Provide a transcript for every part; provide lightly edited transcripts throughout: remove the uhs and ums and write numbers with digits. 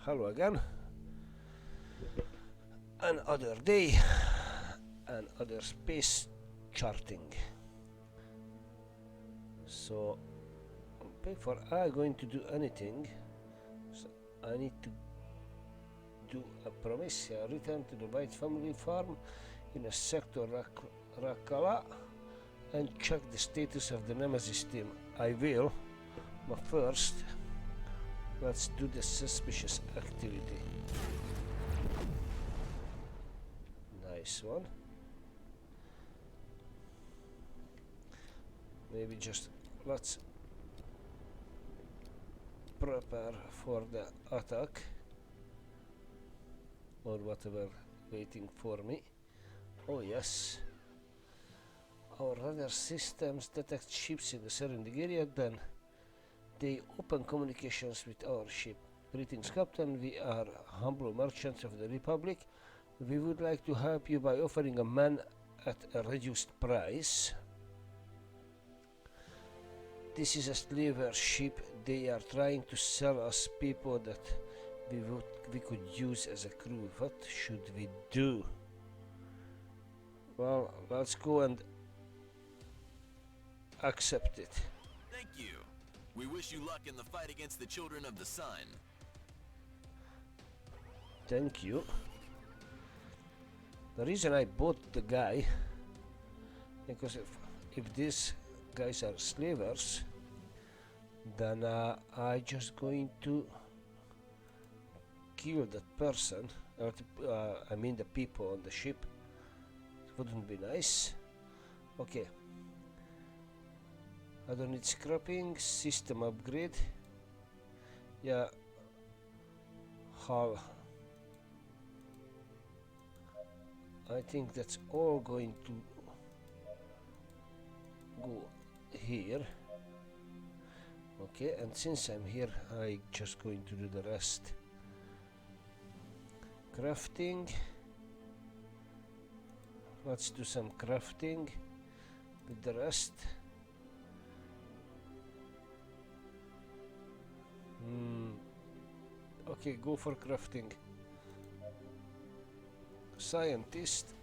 Hello again. Another day, another space charting. So, before I'm going to do anything, so I need to do a promise. Return to the White family farm in a sector Rakala and check the status of the Nemesis team. I will, but first, let's do the suspicious activity. Nice one. Maybe just let's prepare for the attack or whatever waiting for me. Oh yes. Our radar systems detect ships in the surrounding area, then they open communications with our ship. Greetings, Captain. We are humble merchants of the Republic. We would like to help you by offering a man at a reduced price. This is a slaver ship. They are trying to sell us people that we could use as a crew. What should we do? Well, let's go and accept it. Thank you. We wish you luck in the fight against the Children of the Sun. Thank you. The reason I bought the guy, because if these guys are slavers, then I just going to kill that person, or I mean the people on the ship. It wouldn't be nice. Okay. I don't need scrapping, system upgrade. Yeah. Hull. I think that's all going to go here. Okay, and since I'm here, I'm just going to do the rest. Crafting. Let's do some crafting with the rest. Okay, go for crafting. Scientist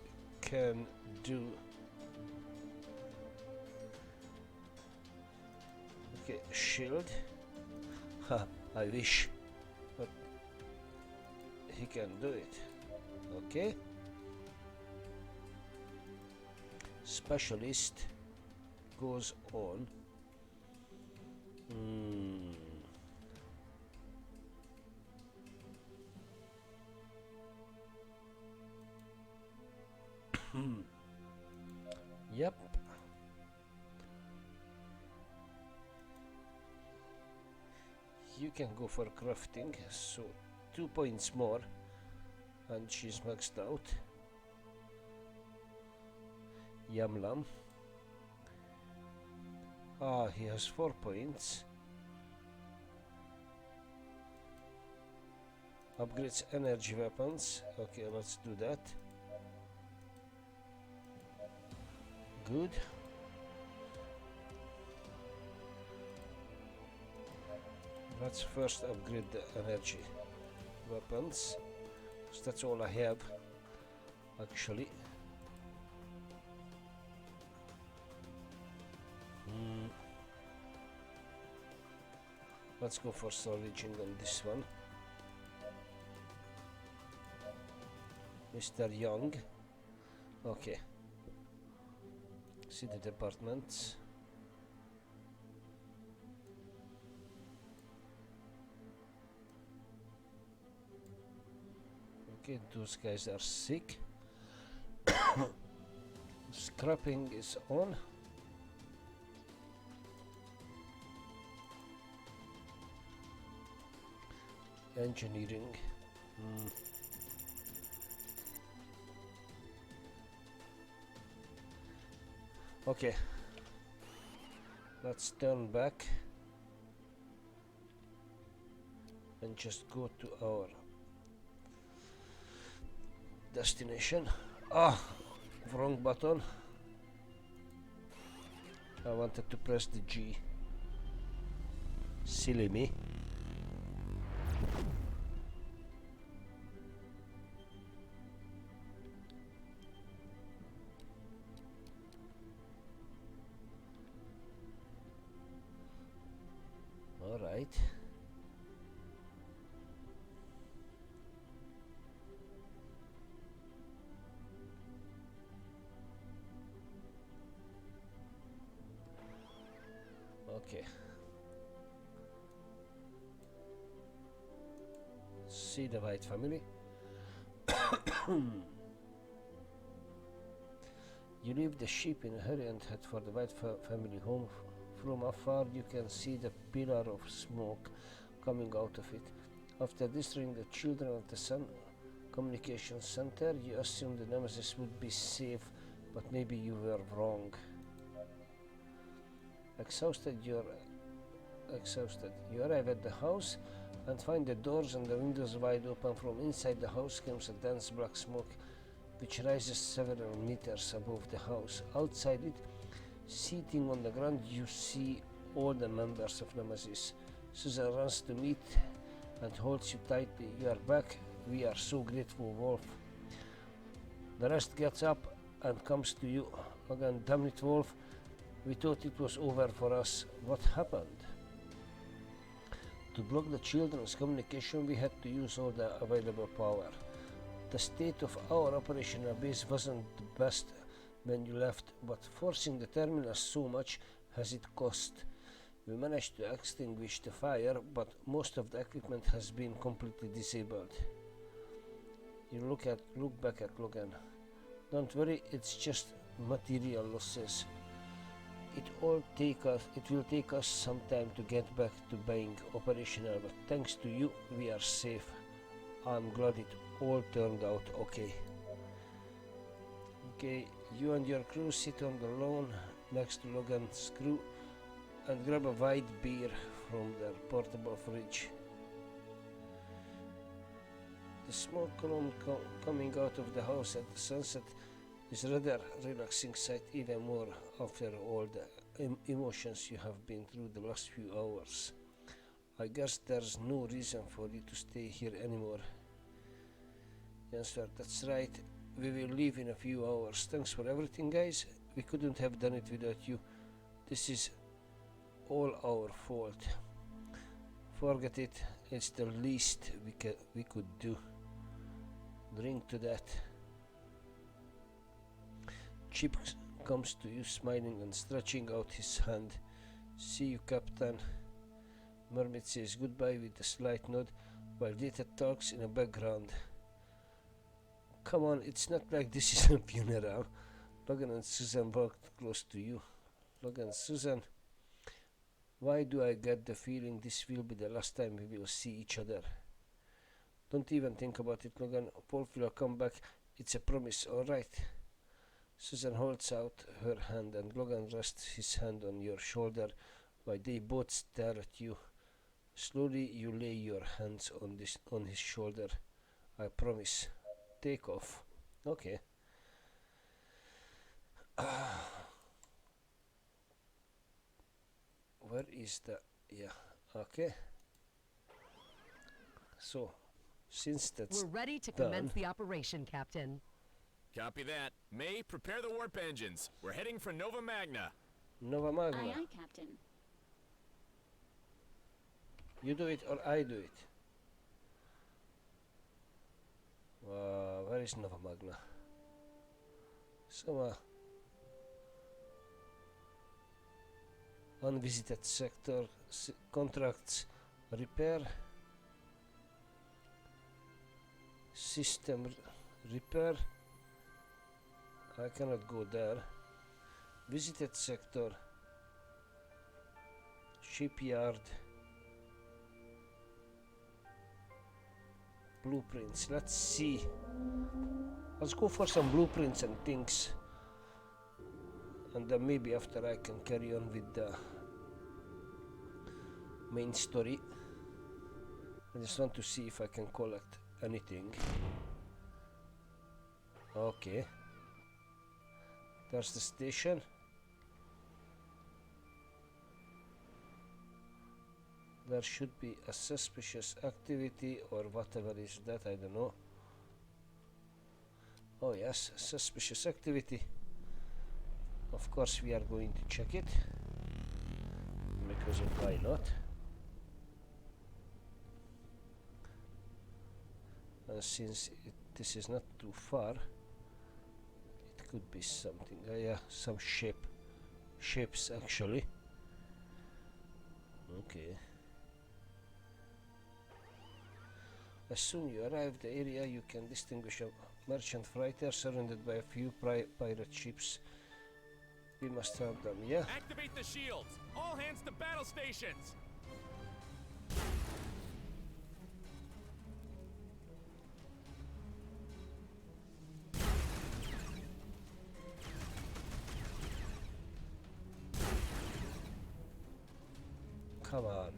can do. Okay, shield. Ha, I wish, but he can do it. Okay. Specialist goes on. Yep. You can go for crafting, so 2 points more, and she's maxed out. Yamlam. Ah, he has 4 points. Upgrades energy weapons. Okay, let's do that. Good. Let's first upgrade the energy weapons. So that's all I have, actually. Let's go for salvaging on this one. Mr. Young. Okay. See the departments. Okay, those guys are sick. Scrapping is on. Engineering. Okay, let's turn back and just go to our destination. Ah, wrong button. I wanted to press the G. Silly me. All right. Okay. See the White family. You leave the sheep in a hurry and head for the White family home. From afar, you can see the pillar of smoke coming out of it. After destroying the children of the Sun Communications Center, you assumed the Nemesis would be safe, but maybe you were wrong. Exhausted. You arrive at the house and find the doors and the windows wide open. From inside the house comes a dense black smoke which rises several meters above the house. Outside it, sitting on the ground, you see all the members of Nemesis. Susan runs to meet and holds you tightly. You are back. We are so grateful, Wolf. The rest gets up and comes to you. Again, damn it, Wolf. We thought it was over for us. What happened? To block the children's communication, we had to use all the available power. The state of our operational base wasn't the best when you left, but forcing the terminals so much has it cost. We managed to extinguish the fire, but most of the equipment has been completely disabled. You look back at Logan. Don't worry, it's just material losses. It will take us some time to get back to being operational, but thanks to you, we are safe. I'm glad it all turned out okay. Okay, you and your crew sit on the lawn next to Logan's crew and grab a white beer from their portable fridge. The smoke column coming out of the house at the sunset is rather relaxing sight, even more after all the emotions you have been through the last few hours. I guess there's no reason for you to stay here anymore. Answer, that's right. We will leave in a few hours. Thanks for everything, guys. We couldn't have done it without you. This is all our fault. Forget it. It's the least we could do. Drink to that. Chip comes to you smiling and stretching out his hand. See you, Captain. Mermit says goodbye with a slight nod while Data talks in the background. Come on, it's not like this is a funeral. Logan and Susan walked close to you. Logan, Susan, why do I get the feeling this will be the last time we will see each other? Don't even think about it, Logan. Wolf will come back. It's a promise, alright? Susan holds out her hand and Logan rests his hand on your shoulder while they both stare at you. Slowly you lay your hands on his shoulder. I promise. Take off. Okay. Where is the... yeah, okay. So, since that's we're ready to done, commence the operation, Captain. Copy that. May, prepare the warp engines. We're heading for Nova Magna. Nova Magna. Aye, aye, Captain. You do it or I do it? Where is Nova Magna? Some unvisited sector, contracts, repair, system repair. I cannot go there. Visited sector, shipyard, blueprints. Let's see. Let's go for some blueprints and things, and then maybe after I can carry on with the main story. I just want to see if I can collect anything. Okay, there's the station. There should be a suspicious activity or whatever is that, I don't know. Oh yes, suspicious activity. Of course we are going to check it, because why not? and since this is not too far, it could be something. Yeah, some ships actually. Okay. As soon you arrive the area, you can distinguish a merchant freighter surrounded by a few pirate ships. We must help them, yeah? Activate the shields! All hands to battle stations! Come on.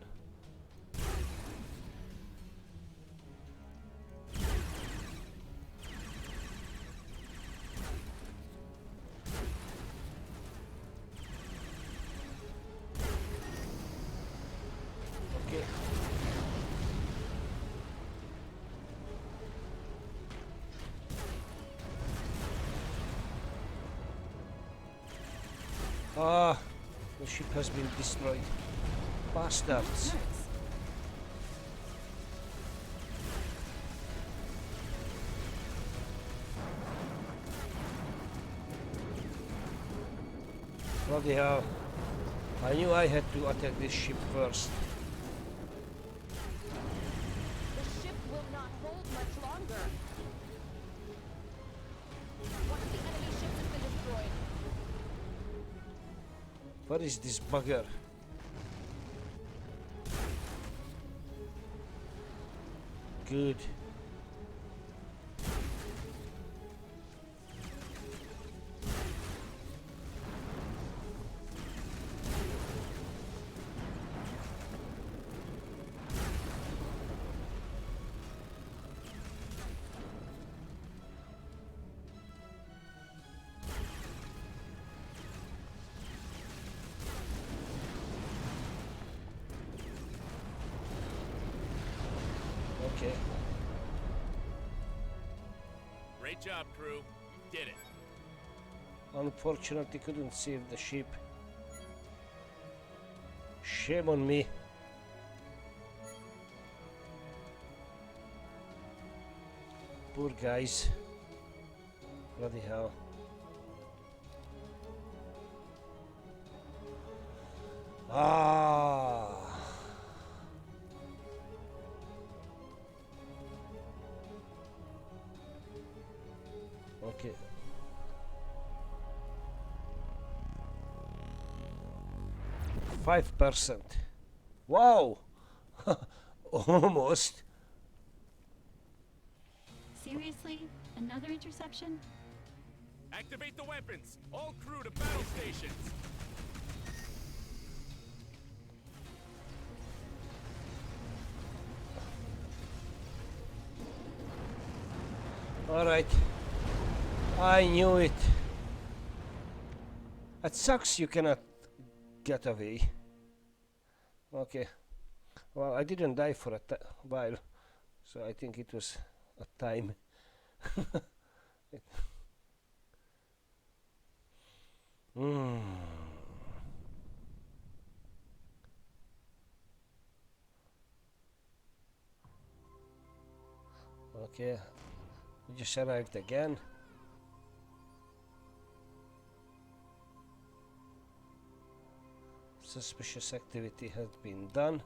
Okay. Ah, the ship has been destroyed. Bastards. Bloody hell. I knew I had to attack this ship first. The ship will not hold much longer. One of the enemy ships has been destroyed. What is this bugger? Good. Okay. Great job, crew. You did it. Unfortunately, couldn't save the ship. Shame on me. Poor guys. Bloody hell. Ah. Okay. %. Wow. Almost. Seriously? Another interception? Activate the weapons! All crew to battle stations! All right. I knew it. It sucks you cannot get away. Okay. Well, I didn't die for a while, so I think it was a time. Mm. Okay. We just arrived again. Suspicious activity has been done.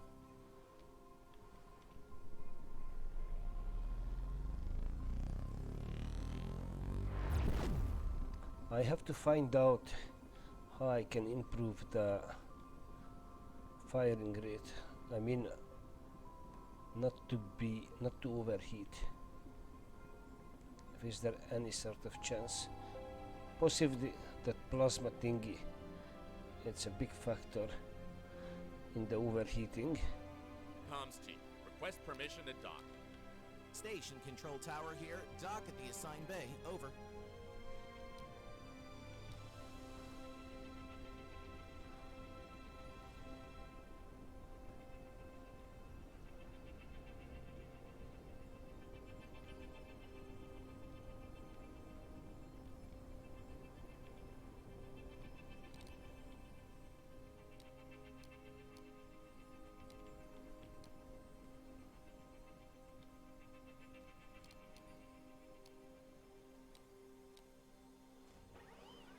I have to find out how I can improve the firing rate. I mean, not to overheat. Is there any sort of chance? Possibly that plasma thingy. It's a big factor in the overheating. Comms team, request permission to dock. Station control tower here. Dock at the assigned bay. Over.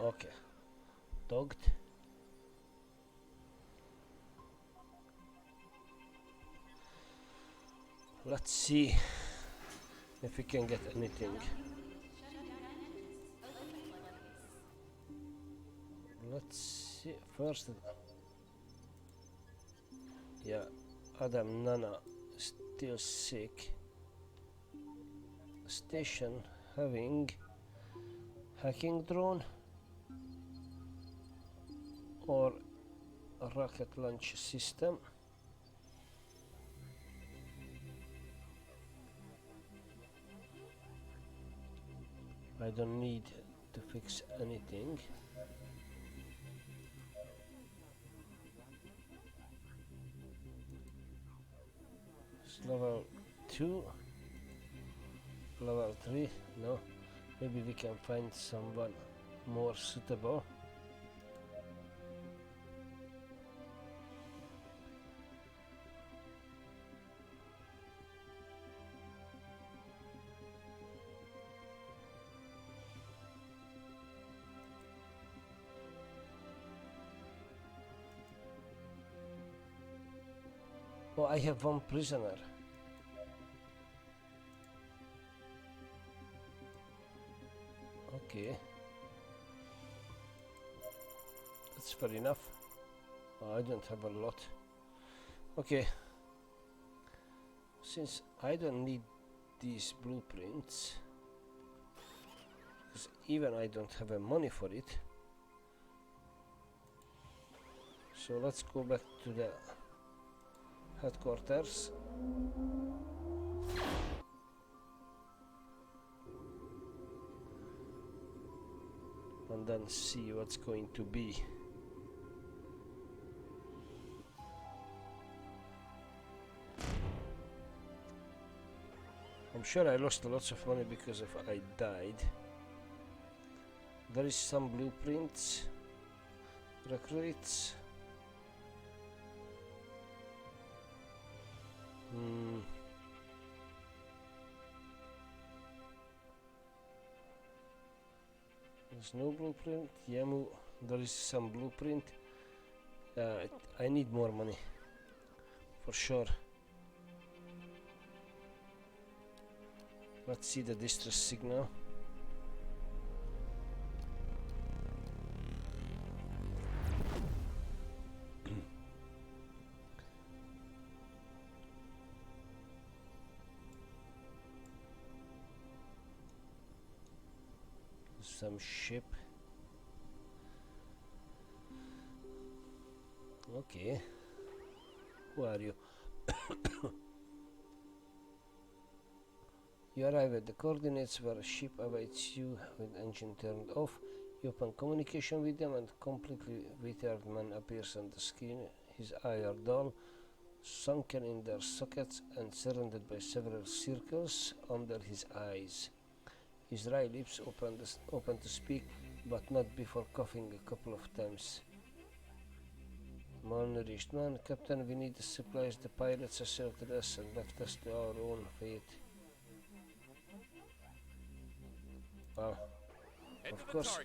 Okay, dogged. Let's see if we can get anything. Let's see first. Yeah, Adam Nana still sick. Station having hacking drone or a rocket launch system. I don't need to fix anything. It's level 2, level 3, no. Maybe we can find someone more suitable. Oh, I have one prisoner. Okay. That's fair enough. Oh, I don't have a lot. Okay. Since I don't need these blueprints, because even I don't have money for it, so let's go back to the headquarters. And then see what's going to be. I'm sure I lost lots of money because of I died. There is some blueprints, recruits. There's no blueprint. Yamu, there is some blueprint. I need more money for sure. Let's see the distress signal. Some ship. Okay. Who are you? You arrive at the coordinates where a ship awaits you with engine turned off. You open communication with them and completely withered man appears on the screen. His eyes are dull, sunken in their sockets and surrounded by several circles under his eyes. His dry lips open to speak, but not before coughing a couple of times. Malnourished man, Captain, we need the supplies. The pirates assaulted us and left us to our own fate. Well, of course,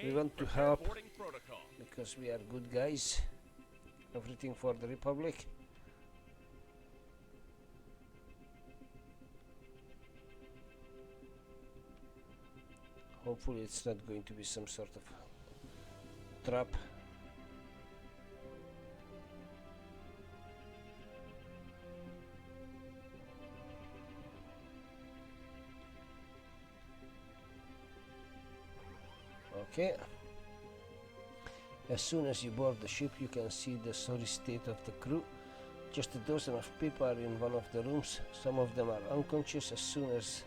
we want to help because we are good guys. Everything for the Republic. Hopefully it's not going to be some sort of trap. Okay. As soon as you board the ship, you can see the sorry state of the crew. Just a dozen of people are in one of the rooms. Some of them are unconscious. As soon as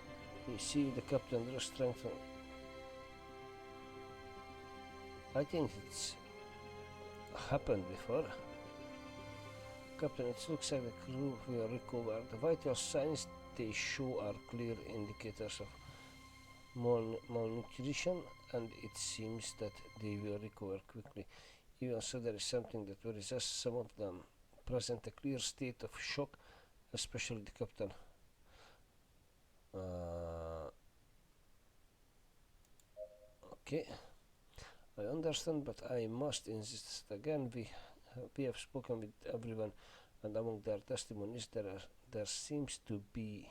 they see you, the captain draws strength. I think it's happened before. Captain, it looks like the crew will recover. The vital signs they show are clear indicators of malnutrition, and it seems that they will recover quickly. Even so, there is something that worries us. Some of them present a clear state of shock, especially the captain. Okay. I understand, but I must insist again. We have spoken with everyone, and among their testimonies there seems to be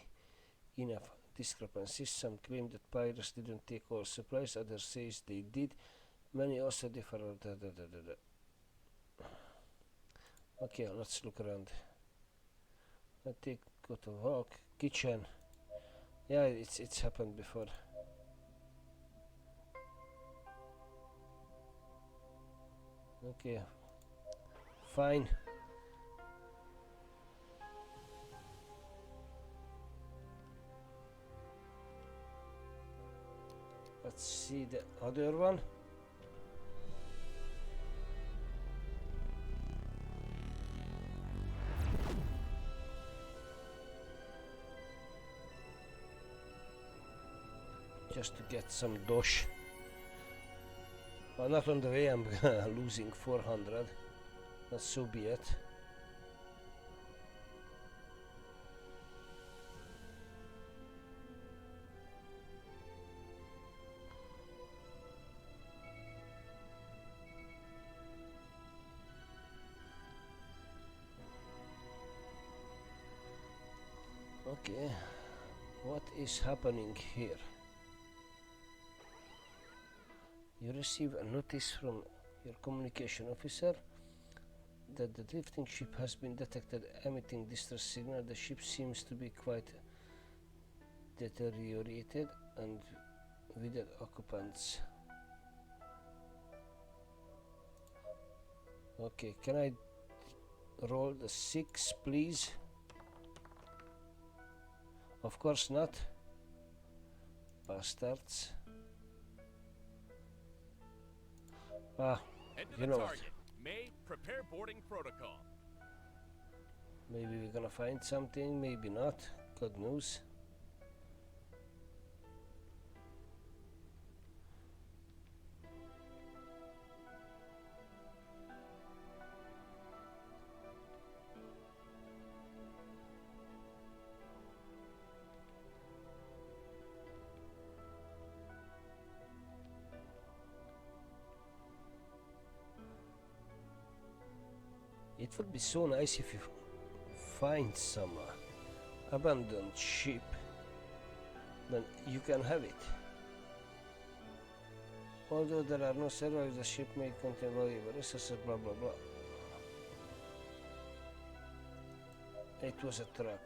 enough discrepancies. Some claim that pirates didn't take all supplies, others say they did. Many also differ. Okay, let's look around. Go to walk. Kitchen. Yeah, it's happened before. Okay. Fine. Let's see the other one. Just to get some dosh. Well, not on the way, I'm losing 400. But so be it. Okay, what is happening here? You receive a notice from your communication officer that the drifting ship has been detected emitting distress signal. The ship seems to be quite deteriorated and without occupants. Okay, can I roll the 6, please? Of course not. Bastards. Ah, Head to you the know what? target. May, prepare boarding protocol. Maybe we're gonna find something, maybe not. God knows. It would be so nice if you find some abandoned ship, then you can have it. Although there are no survivors, the ship may contain valuable resources, blah blah blah. It was a trap.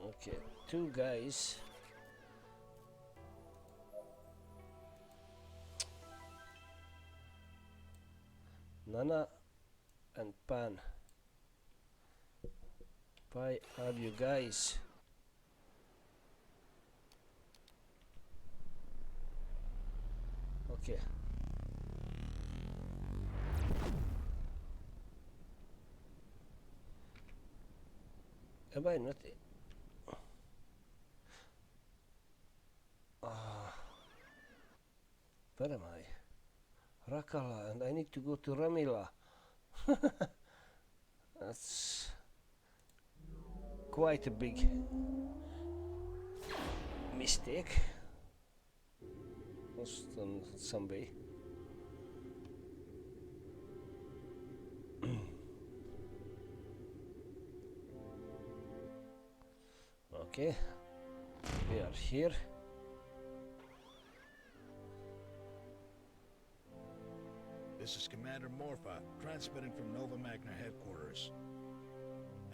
Okay, 2 guys. Nana and Pan. Why are you guys? Okay. Am I not? Where am I? Rakala, and I need to go to Ramila. That's quite a big mistake. Lost on some way. Okay, we are here. This is Commander Morpha, transmitting from Nova Magna headquarters.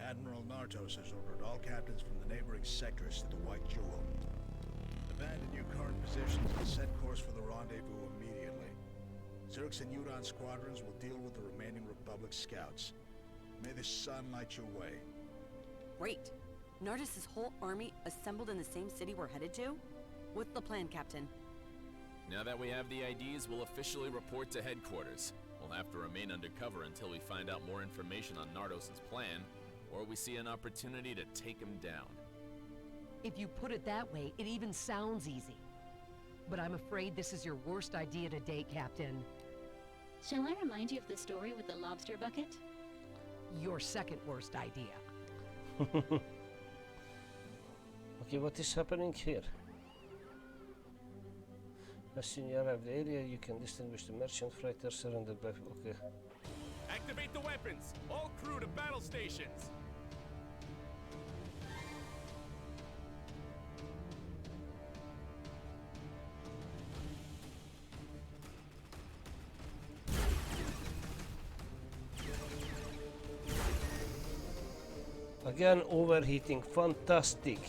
Admiral Nartos has ordered all captains from the neighboring sectors to the White Jewel. Abandon your current positions and set course for the rendezvous immediately. Zerx and Udon squadrons will deal with the remaining Republic scouts. May the sun light your way. Great. Nardos' whole army assembled in the same city we're headed to? What's the plan, Captain? Now that we have the IDs, we'll officially report to headquarters. We'll have to remain undercover until we find out more information on Nardos' plan, or we see an opportunity to take him down. If you put it that way, it even sounds easy. But I'm afraid this is your worst idea to date, Captain. Shall I remind you of the story with the lobster bucket? Your second worst idea. Okay, what is happening here? As soon as you arrive the area, you can distinguish the merchant freighter surrounded by... Okay. Activate the weapons! All crew to battle stations! Again, overheating. Fantastic.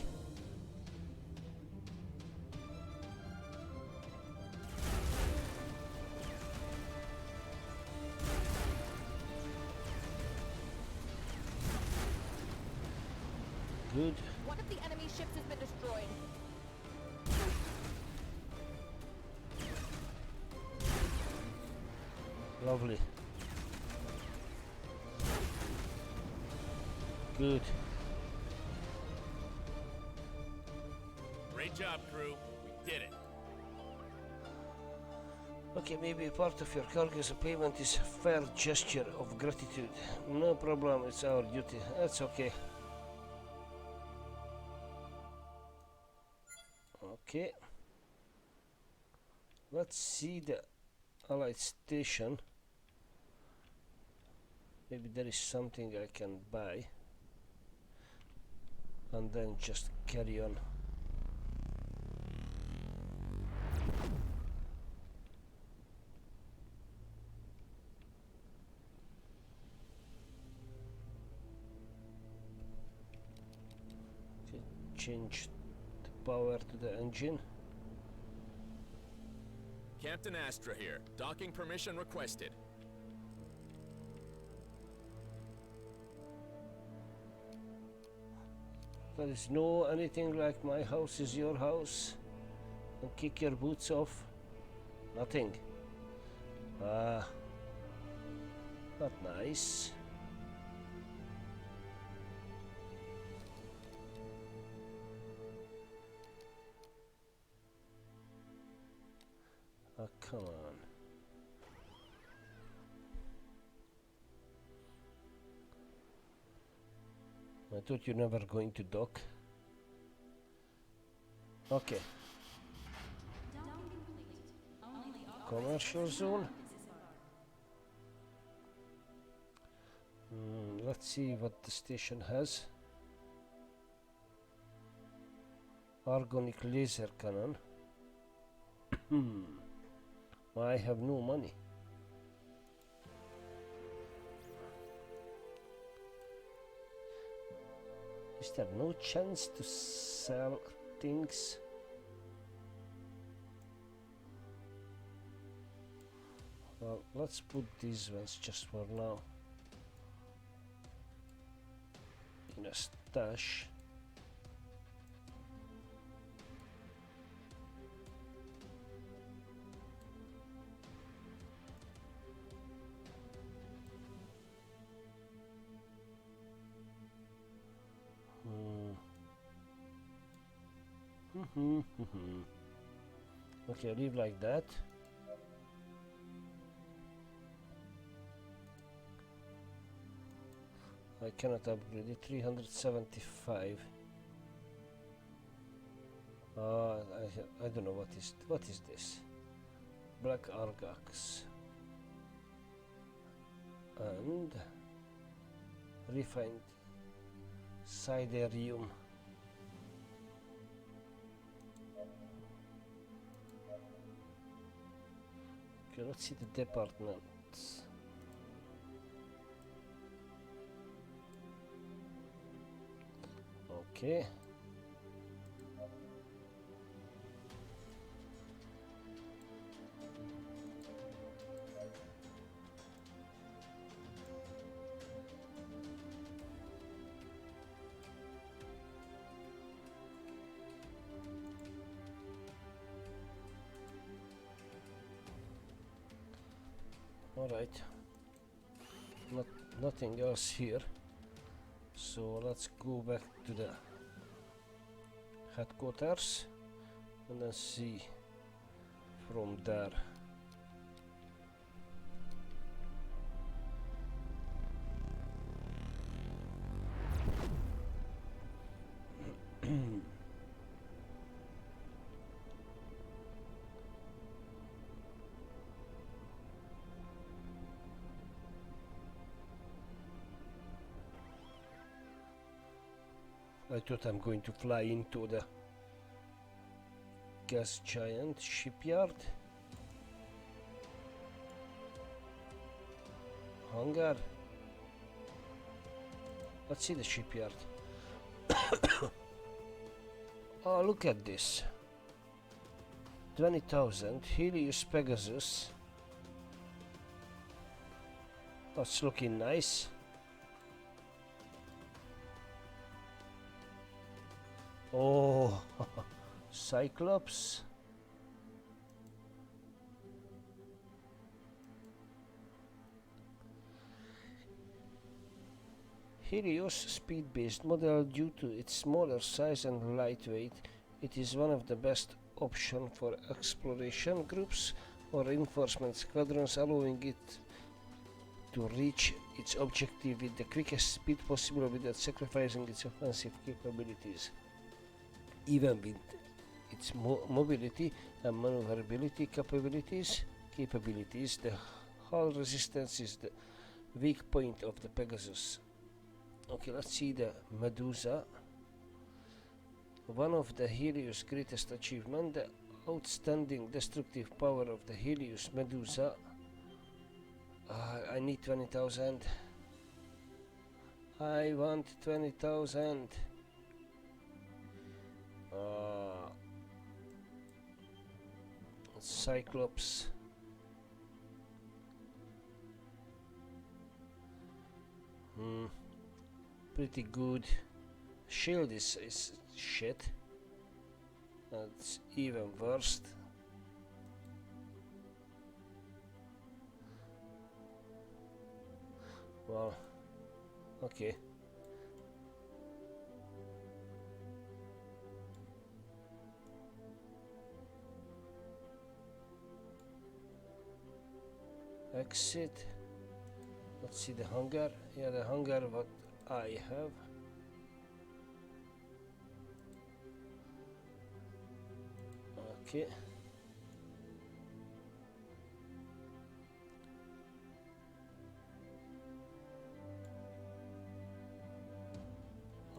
Good. One of the enemy ships has been destroyed. Lovely. Good. Great job, crew. We did it. Okay, maybe part of your cargo's payment is a fair gesture of gratitude. No problem, it's our duty. That's okay. Okay. Let's see the Allied station. Maybe there is something I can buy. And then just carry on. Okay, change the power to the engine. Captain Astra here. Docking permission requested. There is no anything like my house is your house and kick your boots off. Nothing. Ah, not nice. Oh, come on. I thought you're never going to dock. Okay. Commercial zone. Let's see what the station has. Argonic laser cannon. I have no money. Is there no chance to sell things? Well, let's put these ones just for now in a stash. Okay, leave like that. I cannot upgrade it. 375. I don't know what is this. Black Argax and refined Siderium. Okay, let's see the departments. Okay. All right. Nothing else here. So let's go back to the headquarters and then see from there. I thought I'm going to fly into the gas giant shipyard. Hangar. Let's see the shipyard. Oh, look at this. 20,000 Helios Pegasus. That's looking nice. Oh, Cyclops. Helios speed-based model. Due to its smaller size and lightweight, it is one of the best options for exploration groups or reinforcement squadrons, allowing it to reach its objective with the quickest speed possible without sacrificing its offensive capabilities. Even with its mobility and maneuverability capabilities, the hull resistance is the weak point of the Pegasus. Okay, let's see the Medusa. One of the Helios' greatest achievements, the outstanding destructive power of the Helios Medusa. I need 20,000. I want 20,000. Cyclops. Pretty good. Shield is shit. That's even worse. Well, okay. Exit. Let's see the hangar. Yeah, the hangar what I have. Okay.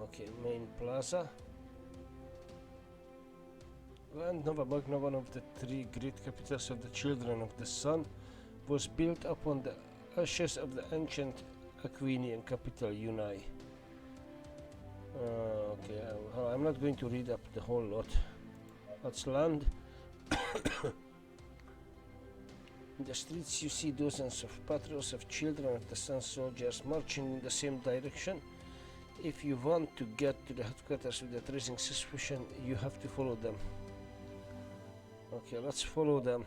Okay, main plaza. And Nova Magna, one of the three great capitals of the Children of the Sun, was built upon the ashes of the ancient Aquinian capital Unai. Okay, I'm not going to read up the whole lot. Let's land. In the streets you see dozens of patrols of Children of the Sun soldiers marching in the same direction. If you want to get to the headquarters without raising suspicion, you have to follow them. Okay, let's follow them.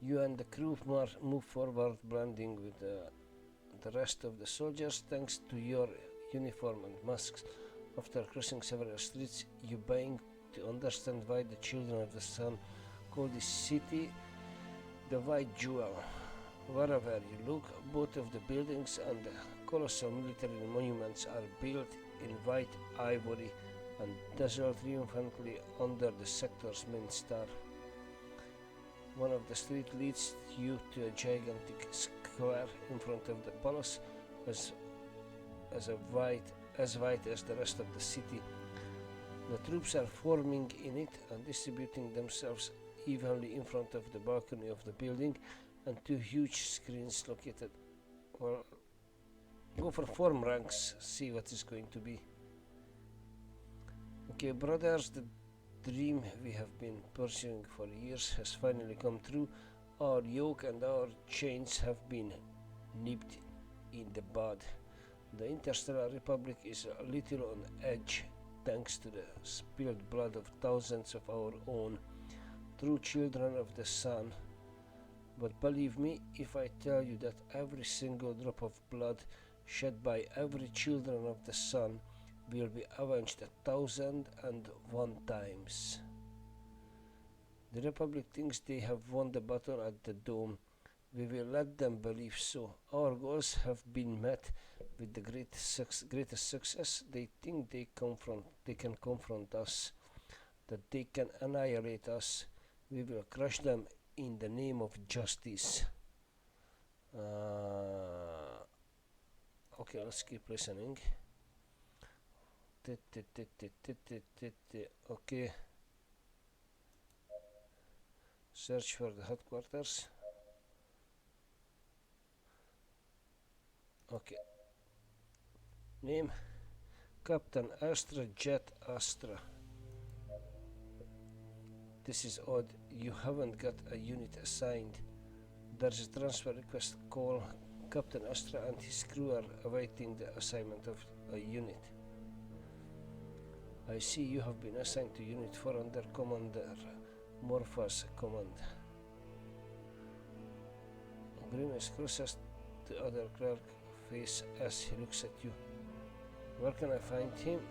You and the crew move forward, blending with the rest of the soldiers. Thanks to your uniform and masks, after crossing several streets, you begin to understand why the Children of the Sun call this city the White Jewel. Wherever you look, both of the buildings and the colossal military monuments are built in white ivory and dazzle triumphantly under the sector's main star. One of the streets leads you to a gigantic square in front of the palace, as white as the rest of the city. The troops are forming in it and distributing themselves evenly in front of the balcony of the building, and two huge screens located. Well, go for form ranks, see what is going to be. Okay, brothers, the dream we have been pursuing for years has finally come true. Our yoke and our chains have been nipped in the bud. The Interstellar Republic is a little on edge thanks to the spilled blood of thousands of our own true Children of the Sun. But believe me if I tell you that every single drop of blood shed by every Children of the Sun will be avenged 1,001 times. The Republic thinks they have won the battle at the Dome. We will let them believe so. Our goals have been met with the greatest success. They think they can confront us, that they can annihilate us. We will crush them in the name of justice. Okay, let's keep listening. Okay. Search for the headquarters. Okay. Name Captain Astra, Jet Astra. This is odd. You haven't got a unit assigned. There's a transfer request. Call Captain Astra and his crew are awaiting the assignment of a unit. I see you have been assigned to Unit 4 under Commander Morpha's command. Grimace crosses the other clerk face as he looks at you. Where can I find him?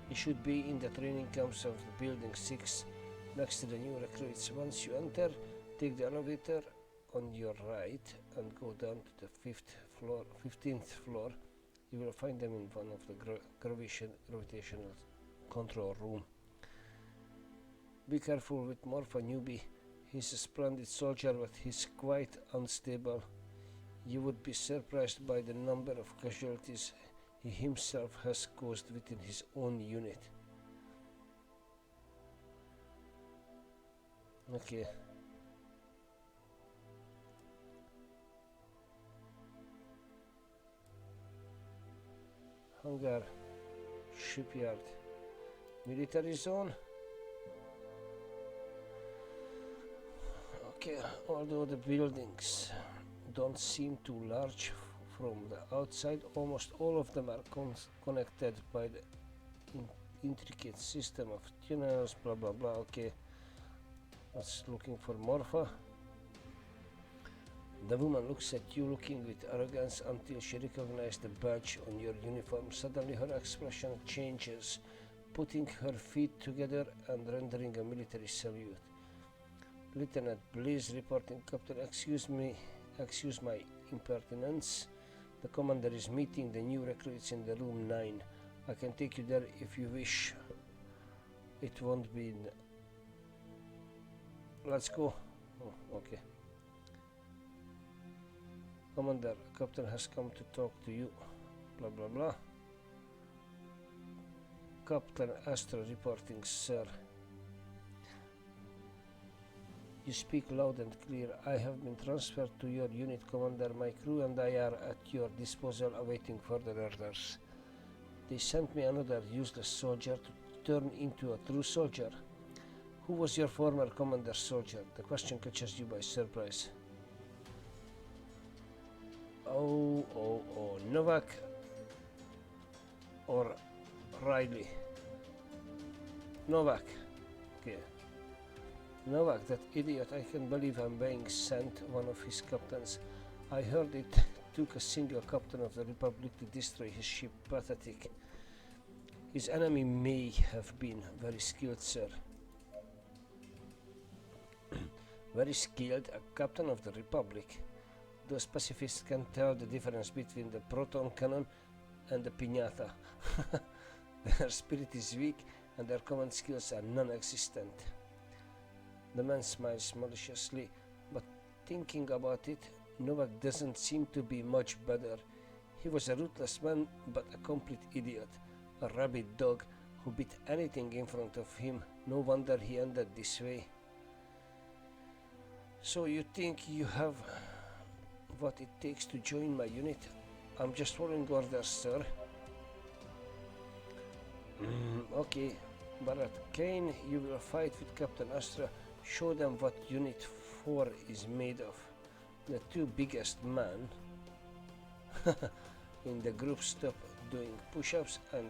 He should be in the training camps of the Building 6, next to the new recruits. Once you enter, take the elevator on your right and go down to the 15th floor. You will find them in one of the gravitational control room. Be careful with Morpha, newbie. He's a splendid soldier, but he's quite unstable. You would be surprised by the number of casualties he himself has caused within his own unit. Okay. Hangar, shipyard, military zone. Okay, although the buildings don't seem too large from the outside, almost all of them are connected by the intricate system of tunnels, blah blah blah. Okay, that's looking for Morpha. The woman looks at you, looking with arrogance until she recognizes the badge on your uniform. Suddenly her expression changes, putting her feet together and rendering a military salute. Lieutenant Blaze reporting. Captain, excuse my impertinence. The commander is meeting the new recruits in the room 9. I can take you there if you wish. It won't be... Let's go. Oh, okay. Commander, Captain has come to talk to you. Blah blah blah. Captain Astra reporting, sir. You speak loud and clear. I have been transferred to your unit, Commander. My crew and I are at your disposal awaiting further orders. They sent me another useless soldier to turn into a true soldier. Who was your former commander soldier? The question catches you by surprise. Oh, Novak or Riley? Novak. Okay. Novak, that idiot. I can't believe I'm being sent, one of his captains. I heard it took a single captain of the Republic to destroy his ship. Pathetic. His enemy may have been very skilled, sir. Very skilled, a captain of the Republic. Those pacifists can tell the difference between the proton cannon and the piñata. Their spirit is weak and their command skills are non-existent. The man smiles maliciously, but thinking about it, Novak doesn't seem to be much better. He was a ruthless man, but a complete idiot. A rabid dog who bit anything in front of him. No wonder he ended this way. So you think you have what it takes to join my unit? I'm just following orders, sir. Okay, Barat Kane, you will fight with Captain Astra. Show them what Unit 4 is made of. The two biggest men in the group stop doing push-ups and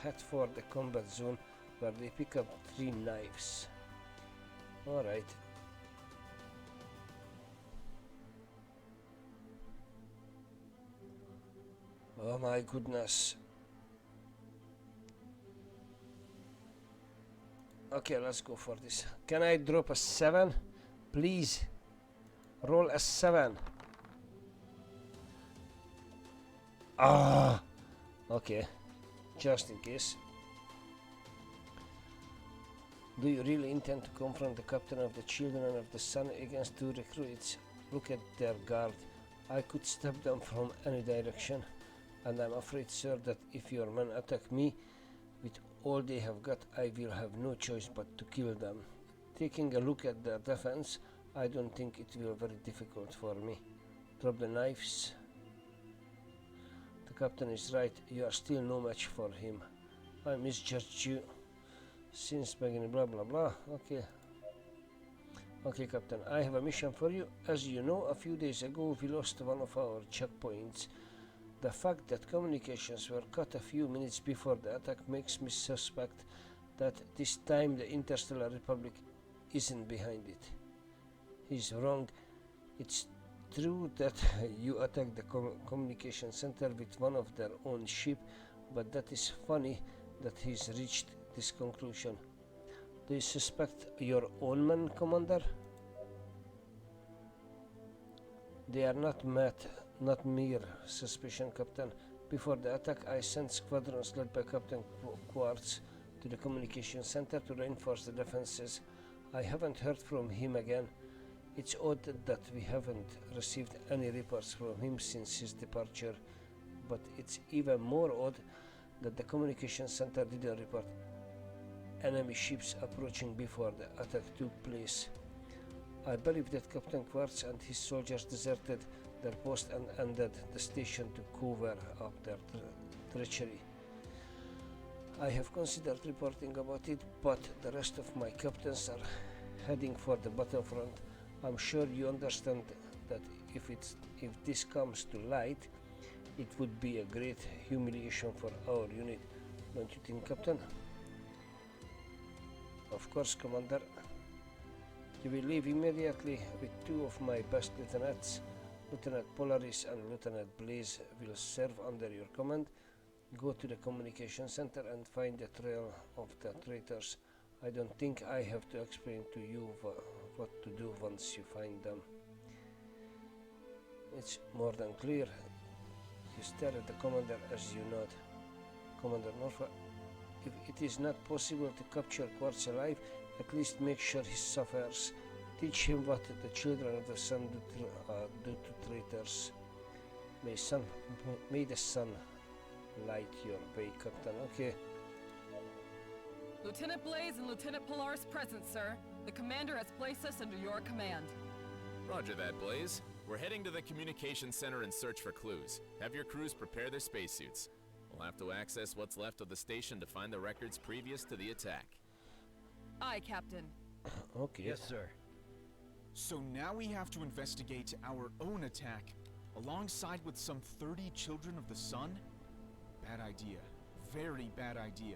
head for the combat zone where they pick up 3 knives. Alright. Oh my goodness. Okay, let's go for this. Can I drop a 7? Please. Roll a 7. Ah. Okay. Just in case. Do you really intend to confront the captain of the Children of the Sun against 2 recruits? Look at their guard. I could stab them from any direction. And I'm afraid, sir, that if your men attack me with all they have got, I will have no choice but to kill them. Taking a look at their defense, I don't think it will be very difficult for me. Drop the knives. The captain is right, you are still no match for him. I misjudged you since beginning, blah blah blah. Okay, Captain, I have a mission for you. As you know, a few days ago we lost one of our checkpoints. The fact that communications were cut a few minutes before the attack makes me suspect that this time the Interstellar Republic isn't behind it. He's wrong. It's true that you attacked the communication center with one of their own ship, but that is funny that he's reached this conclusion. Do you suspect your own men, Commander? They are not mere suspicion, Captain. Before the attack, I sent squadrons led by Captain Quartz to the communication center to reinforce the defenses. I haven't heard from him again. It's odd that we haven't received any reports from him since his departure, but it's even more odd that the communication center didn't report enemy ships approaching before the attack took place. I believe that Captain Quartz and his soldiers deserted their post and ended the station to cover up their treachery. I have considered reporting about it, but the rest of my captains are heading for the battlefront. I'm sure you understand that if this comes to light, it would be a great humiliation for our unit, don't you think, Captain? Of course, Commander. You will leave immediately with two of my best lieutenants. Lieutenant Polaris and Lieutenant Blaze will serve under your command. Go to the communication center and find the trail of the traitors. I don't think I have to explain to you what to do once you find them. It's more than clear. You stare at the commander as you nod. Commander Morpha, if it is not possible to capture Quartz alive, at least make sure he suffers. Teach him what the children of the sun do to traitors. May the sun light your way, Captain. Okay. Lieutenant Blaze and Lieutenant Polaris present, sir. The commander has placed us under your command. Roger that, Blaze. We're heading to the communication center in search for clues. Have your crews prepare their spacesuits. We'll have to access what's left of the station to find the records previous to the attack. Aye, Captain. Okay. Yes, sir. So now we have to investigate our own attack, alongside with some 30 children of the sun? Bad idea. Very bad idea.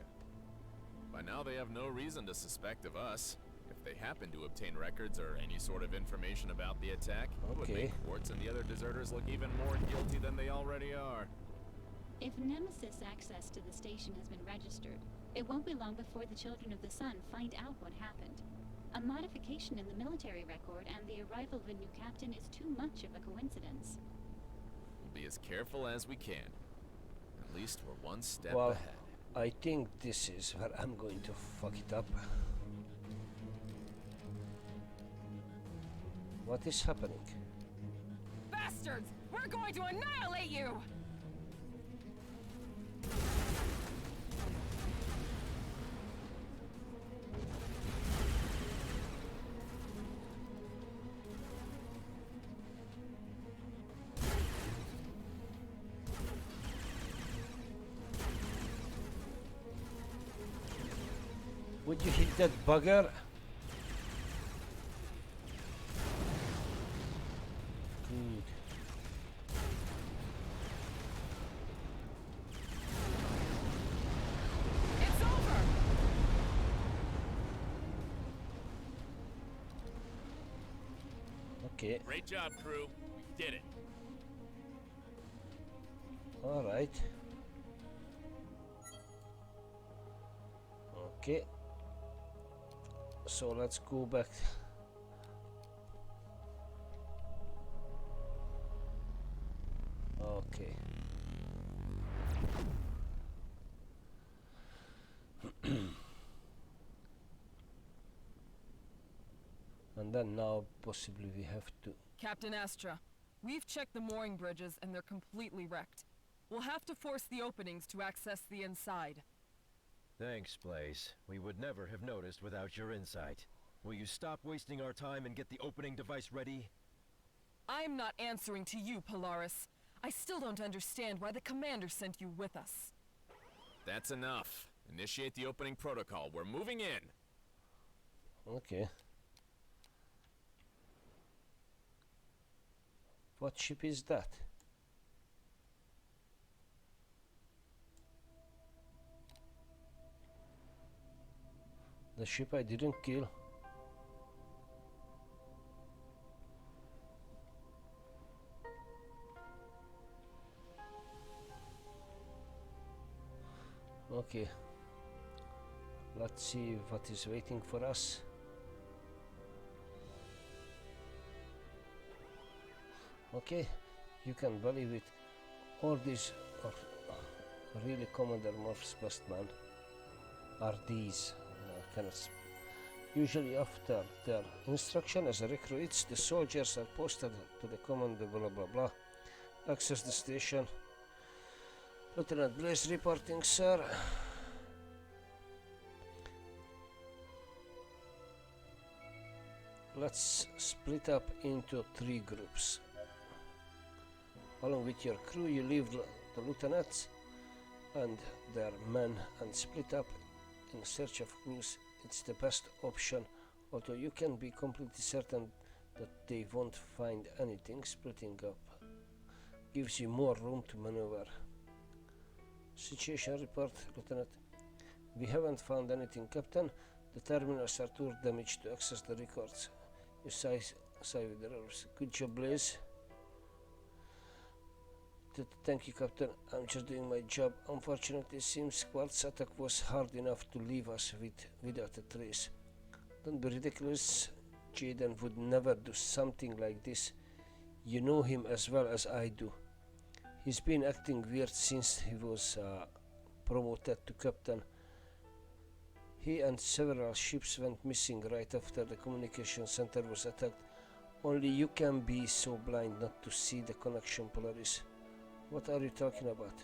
By now they have no reason to suspect of us. If they happen to obtain records or any sort of information about the attack, it would make Quartz and the other deserters look even more guilty than they already are. If Nemesis access to the station has been registered, it won't be long before the Children of the Sun find out what happened. A modification in the military record and the arrival of a new captain is too much of a coincidence. We'll be as careful as we can. At least we're one step Well, ahead. I think this is where I'm going to fuck it up. What is happening? Bastards! We're going to annihilate you! Would you hit that bugger? Good. It's over! Okay. Great job, crew. We did it. All right. Okay. So let's go back. Okay. And then now possibly we have to... Captain Astra, we've checked the mooring bridges and they're completely wrecked. We'll have to force the openings to access the inside. Thanks, Blaze. We would never have noticed without your insight. Will you stop wasting our time and get the opening device ready? I'm not answering to you, Polaris. I still don't understand why the commander sent you with us. That's enough. Initiate the opening protocol. We're moving in. Okay. What ship is that? The ship I didn't kill. Okay. Let's see what is waiting for us. Okay, you can believe it. All these are really Commander Morph's best man. Are these? Usually after their instruction as recruits, the soldiers are posted to the command blah blah blah. Access the station. Lieutenant Blaze reporting, sir. Let's split up into 3 groups. Along with your crew, you leave the lieutenants and their men and split up in search of news. It's the best option, although you can be completely certain that they won't find anything. Splitting up gives you more room to maneuver. Situation report, Lieutenant. We haven't found anything, Captain. The terminals are too damaged to access the records. You sigh with the errors. Good job, Blaze. Thank you, Captain. I'm just doing my job. Unfortunately, it seems Quartz's attack was hard enough to leave us without a trace. Don't be ridiculous. Jaden would never do something like this. You know him as well as I do. He's been acting weird since he was promoted to captain. He and several ships went missing right after the communication center was attacked. Only you can be so blind not to see the connection, Polaris. What are you talking about?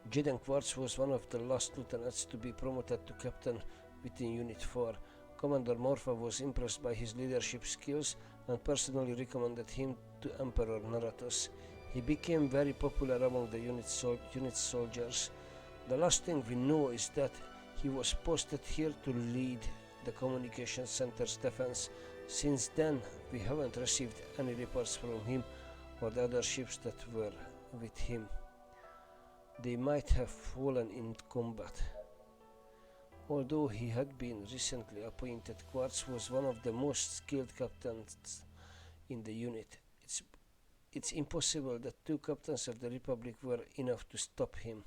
Jaden Quartz was one of the last lieutenants to be promoted to captain within Unit 4. Commander Morpha was impressed by his leadership skills and personally recommended him to Emperor Naratos. He became very popular among the unit soldiers. The last thing we know is that he was posted here to lead the communication center's defense. Since then, we haven't received any reports from him or the other ships that were with him. They might have fallen in combat. Although he had been recently appointed, Quartz was one of the most skilled captains in the unit. It's impossible that 2 captains of the Republic were enough to stop him.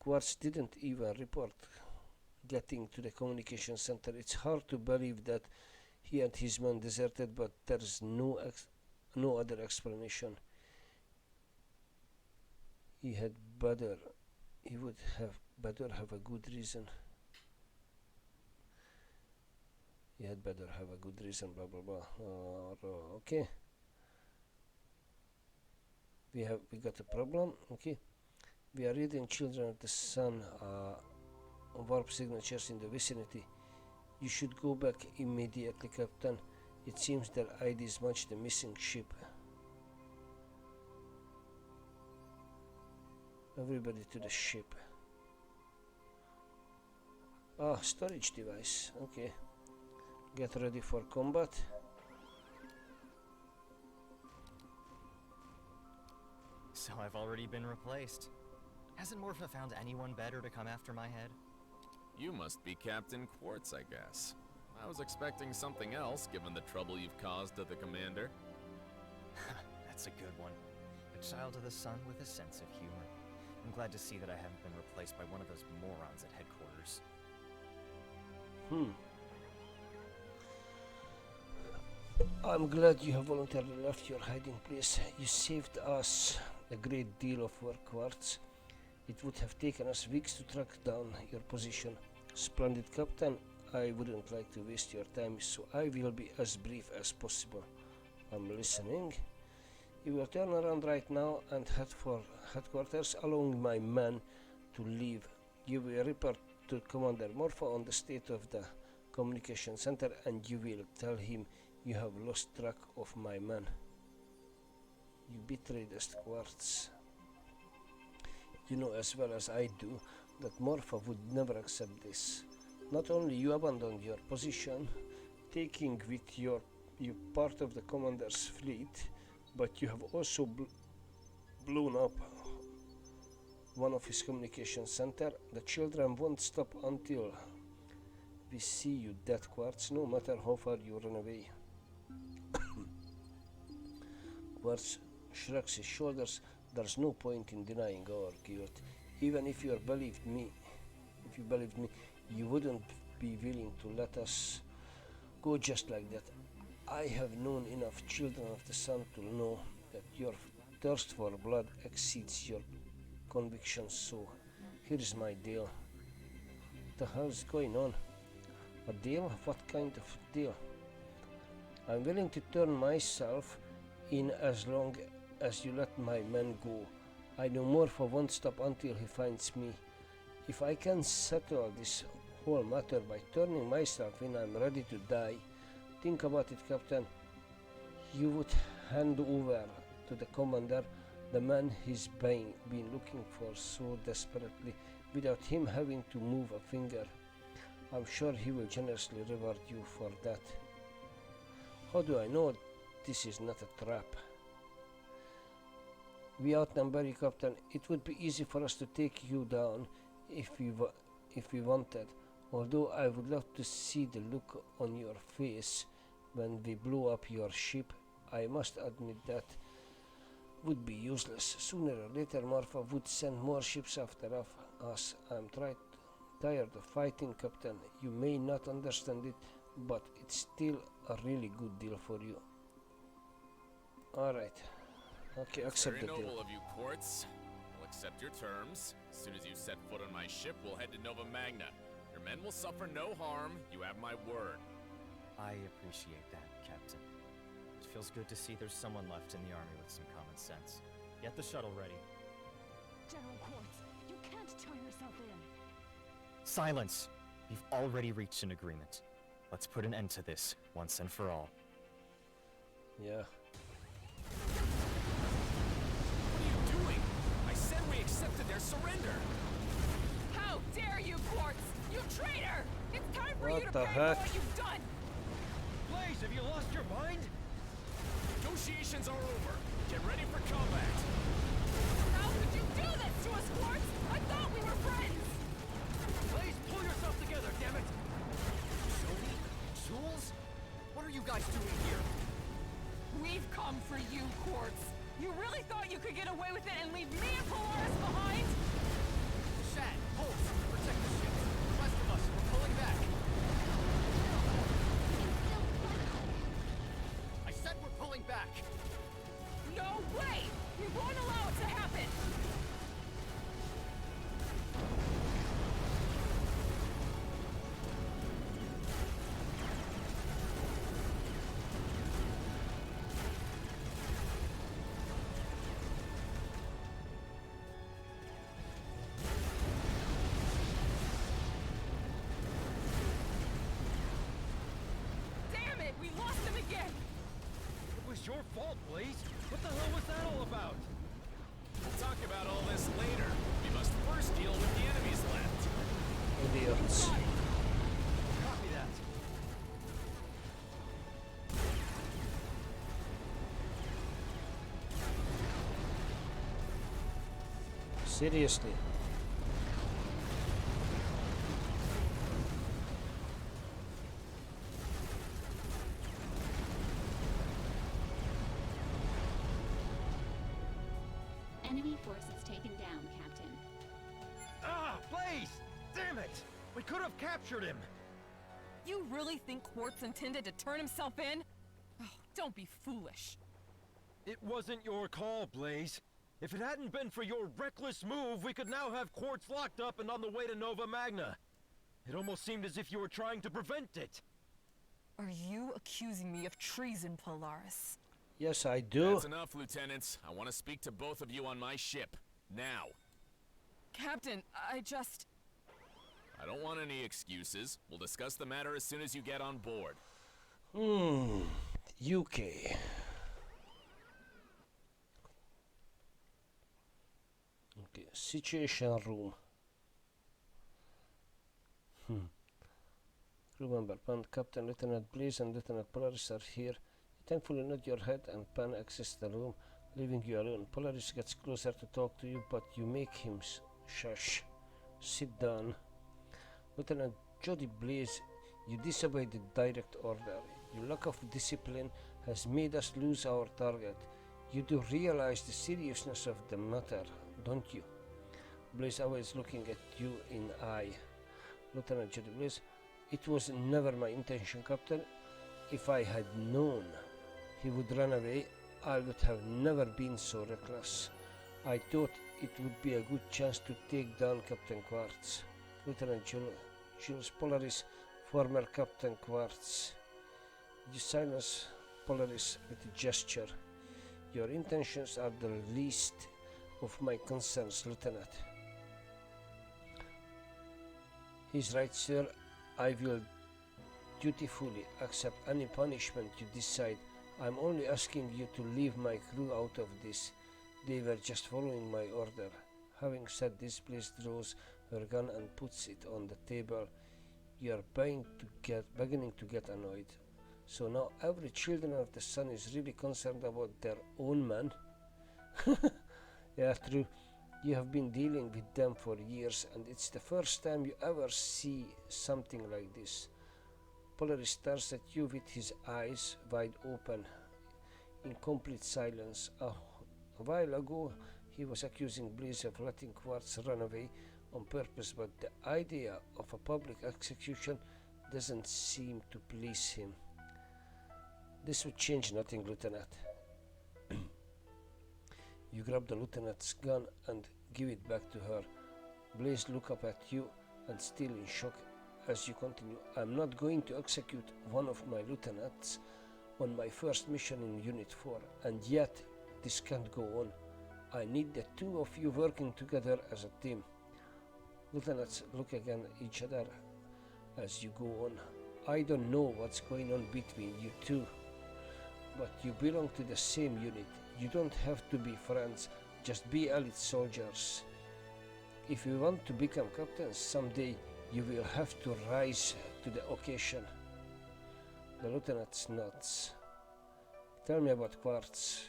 Quartz didn't even report getting to the communication center. It's hard to believe that he and his men deserted, but there's no other explanation. He would have better have a good reason. He had better have a good reason, blah blah blah. Okay. We got a problem. Okay. We are reading Children of the Sun warp signatures in the vicinity. You should go back immediately, Captain. It seems their IDs match the missing ship. Everybody to the ship. Storage device. Okay. Get ready for combat. So I've already been replaced. Hasn't Morpha found anyone better to come after my head? You must be Captain Quartz, I guess. I was expecting something else, given the trouble you've caused to the commander. That's a good one. A child of the sun with a sense of humor. I'm glad to see that I haven't been replaced by one of those morons at headquarters. I'm glad you have voluntarily left your hiding place. You saved us a great deal of work, Quartz. It would have taken us weeks to track down your position. Splendid, Captain. I wouldn't like to waste your time, so I will be as brief as possible. I'm listening. You will turn around right now and head for headquarters, allowing my men to leave. Give a report to Commander Morpha on the state of the communication center, and you will tell him you have lost track of my men. You betrayed us, Quartz. You know as well as I do that Morpha would never accept this. Not only you abandoned your position, taking with you part of the commander's fleet, but you have also blown up one of his communication center. The children won't stop until we see you dead, Quartz, no matter how far you run away. Quartz shrugs his shoulders. There's no point in denying our guilt. Even if you believed me, you wouldn't be willing to let us go just like that. I have known enough children of the sun to know that your thirst for blood exceeds your convictions, so here's my deal. What the hell is going on? A deal? What kind of deal? I'm willing to turn myself in as long as you let my men go. I know Morpha won't stop until he finds me. If I can settle this whole matter by turning myself in, I'm ready to die. Think about it, Captain. You would hand over to the commander the man he's been looking for so desperately, without him having to move a finger. I'm sure he will generously reward you for that. How do I know this is not a trap? We outnumber you, Captain. It would be easy for us to take you down if we wanted. Although I would love to see the look on your face when we blow up your ship, I must admit that would be useless. Sooner or later, Morpha would send more ships after us. I'm tired of fighting, Captain. You may not understand it, but it's still a really good deal for you. Alright. Okay, accept the deal. Very noble of you, Quartz. I'll accept your terms. As soon as you set foot on my ship, we'll head to Nova Magna. Your men will suffer no harm. You have my word. I appreciate that, Captain. It feels good to see there's someone left in the army with some common sense. Get the shuttle ready. General Quartz, you can't turn yourself in. Silence! We've already reached an agreement. Let's put an end to this, once and for all. Yeah. What are you doing? I said we accepted their surrender. How dare you, Quartz! You traitor! It's time for you to pay heck? for what you've done! Blaze, have you lost your mind? Negotiations are over. Get ready for combat. How could you do this to us, Quartz? I thought we were friends! Blaze, pull yourself together, damn it! Joey? Jules? What are you guys doing here? We've come for you, Quartz. You really thought you could get away with it and leave me and Polaris behind? Shad, Pulse, protect the ships. The rest of us, we're pulling back. I said we're pulling back. No way! We won't allow it to happen! Damn it! We lost him again! It was your fault, Blaze. What the hell was that all about? We'll talk about all this later. We must first deal with the enemies left. Idiots. Copy that. Seriously. Enemy forces taken down, Captain. Ah, Blaze! Damn it! We could have captured him! You really think Quartz intended to turn himself in? Oh, don't be foolish. It wasn't your call, Blaze. If it hadn't been for your reckless move, we could now have Quartz locked up and on the way to Nova Magna. It almost seemed as if you were trying to prevent it. Are you accusing me of treason, Polaris? Yes, I do. That's enough, Lieutenants. I want to speak to both of you on my ship. Now. Captain, I don't want any excuses. We'll discuss the matter as soon as you get on board. UK. Okay, situation room. Crew member Pan, Captain, Lieutenant Blaze and Lieutenant Polaris are here. You thankfully nod your head and Pan exits the room, leaving you alone. Polaris gets closer to talk to you, but you make him shush. Sit down. Lieutenant Jody Blaze, you disobeyed the direct order. Your lack of discipline has made us lose our target. You do realize the seriousness of the matter, don't you? Blaze always looking at you in eye. Lieutenant Jody Blaze, it was never my intention, Captain. If I had known he would run away, I would have never been so reckless. I thought it would be a good chance to take down Captain Quartz. Lieutenant Jules Polaris, former Captain Quartz. You silence Polaris with a gesture. Your intentions are the least of my concerns, Lieutenant. He's right, sir. I will dutifully accept any punishment you decide. I'm only asking you to leave my crew out of this. They were just following my order. Having said this, Blaze draws her gun and puts it on the table. You are beginning to get annoyed. So now every children of the sun is really concerned about their own man? Yeah, true. You have been dealing with them for years, and it's the first time you ever see something like this. Polaris stares at you with his eyes wide open, in complete silence. A while ago, he was accusing Blaze of letting Quartz run away on purpose, but the idea of a public execution doesn't seem to please him. This would change nothing, Lieutenant. You grab the lieutenant's gun and give it back to her. Blaze look up at you and still in shock as you continue. I'm not going to execute one of my lieutenants on my first mission in Unit 4, and yet this can't go on. I need the two of you working together as a team. Lieutenants look again at each other as you go on. I don't know what's going on between you two, but you belong to the same unit. You don't have to be friends, just be elite soldiers. If you want to become captains someday, you will have to rise to the occasion. The lieutenant nods. Tell me about Quartz.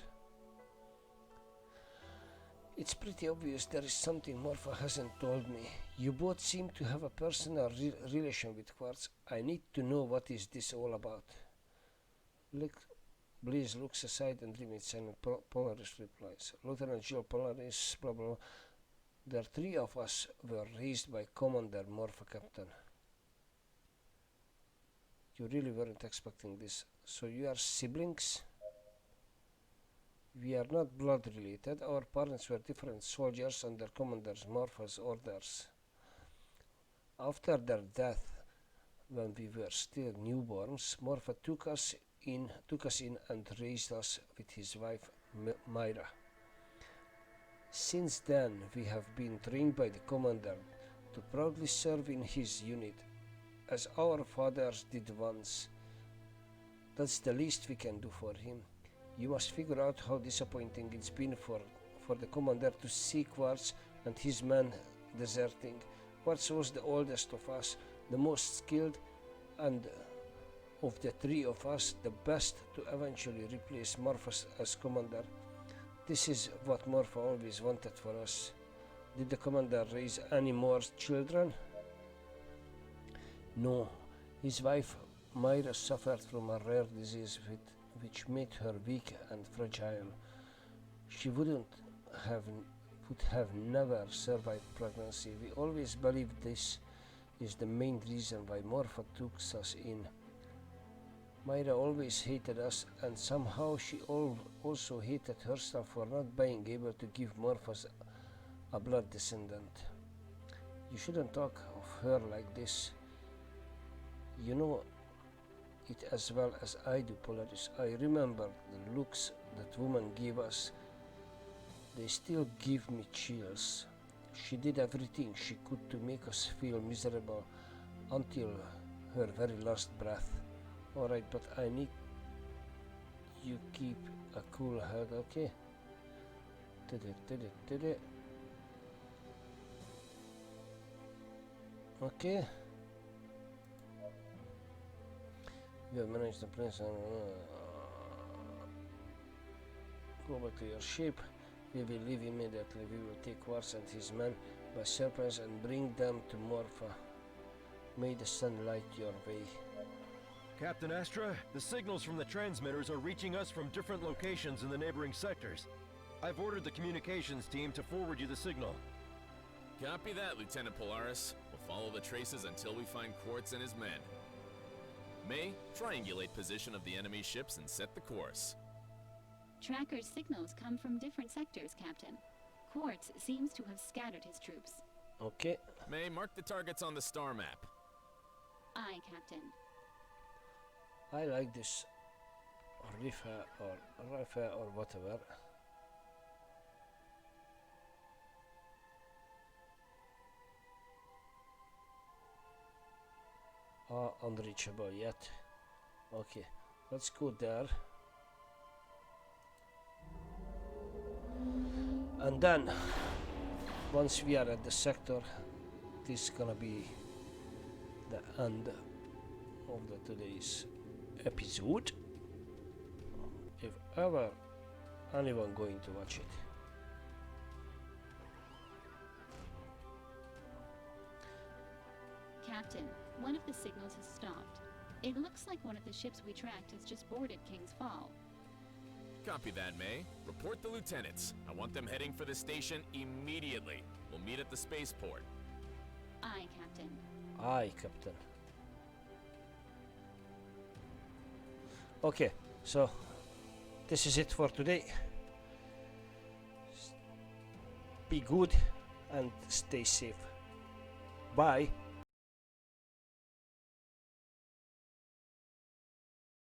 It's pretty obvious there is something Morpha hasn't told me. You both seem to have a personal relation with Quartz. I need to know what is this all about. Blaze looks aside and remains silent. Polaris replies. Lieutenant Joe Polaris, blah blah blah. The three of us were raised by Commander Morpha, Captain. You really weren't expecting this. So you are siblings? We are not blood related. Our parents were different soldiers under Commander Morpha's orders. After their death, when we were still newborns, Morpha took us in and raised us with his wife Myra. Since then, we have been trained by the commander to proudly serve in his unit, as our fathers did once. That's the least we can do for him. You must figure out how disappointing it's been for the commander to see Quartz and his men deserting. Quartz was the oldest of us, the most skilled, and of the three of us, the best to eventually replace Morpha as commander. This is what Morpha always wanted for us. Did the commander raise any more children? No. His wife Myra suffered from a rare disease which made her weak and fragile. She would have never survived pregnancy. We always believed this is the main reason why Morpha took us in. Myra always hated us, and somehow she also hated herself for not being able to give Morpha a blood descendant. You shouldn't talk of her like this. You know, it as well as I do, Polaris. I remember the looks that woman gave us. They still give me chills. She did everything she could to make us feel miserable until her very last breath. Alright, but I need you keep a cool head, okay? Okay. You have managed the place and go back to your ship. We will leave immediately. We will take Quartz and his men by surprise and bring them to Morpha. May the sun light your way. Captain Astra, the signals from the transmitters are reaching us from different locations in the neighboring sectors. I've ordered the communications team to forward you the signal. Copy that, Lieutenant Polaris. We'll follow the traces until we find Quartz and his men. May, triangulate position of the enemy ships and set the course. Tracker's signals come from different sectors, Captain. Quartz seems to have scattered his troops. Okay. May, mark the targets on the star map. Aye, Captain. I like this Rifa or whatever. Unreachable yet. Okay, let's go there. And then, once we are at the sector, this is gonna be the end of today's episode. If ever anyone going to watch it. Captain, one of the signals has stopped. It looks like one of the ships we tracked has just boarded King's Fall. Copy that, May. Report the lieutenants. I want them heading for the station immediately. We'll meet at the spaceport. Aye, Captain. Aye, Captain. Okay, so this is it for today. Be good and stay safe. Bye.